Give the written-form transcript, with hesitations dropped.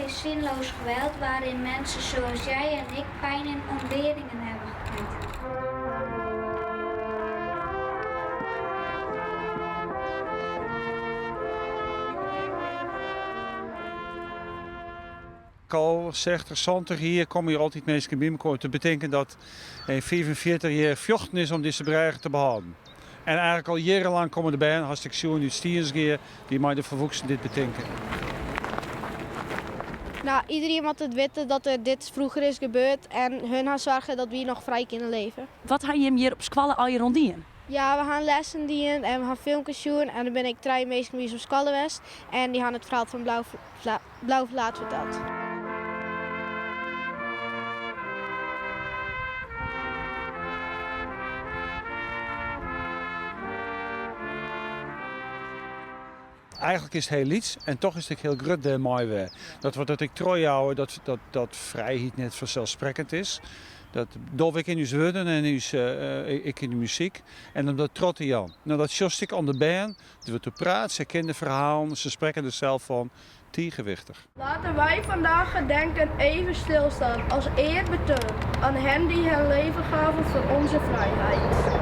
is zinloos geweld waarin mensen zoals jij en ik pijn en ontberingen hebben gekend. Al zegt er Santer hier, komen hier altijd mensen binnenkomen. Dat betekent dat 45 jaar vjochten is om deze bedrijven te behouden. En eigenlijk al jarenlang komen erbij, en als ik zo nu stiersgeer, die mij de vervoegsten dit betekenen. Nou, iedereen moet het weten dat er dit vroeger is gebeurd en hun gaan zorgen dat we hier nog vrij kunnen leven. Wat ga je hem hier op school al je rondien? Ja, we gaan lessen dienen en we gaan filmpjes doen en dan ben ik 3 meesten die op school geweest en die gaan het verhaal van Blauw Vlaat verteld. Eigenlijk is het heel iets en toch is het heel grut mooi weer. Dat ik trouw houden dat vrijheid net vanzelfsprekend is. Dat doe ik in uw woorden en ik in de muziek. En dan dat trotte Jan. Nou, dat just ik aan de band. Die wordt te praten, ze kennen de verhalen, ze spreken er zelf van. Tegenwichtig. Laten wij vandaag gedenken even stilstaan als eerbetoon aan hen die hun leven gaven voor onze vrijheid.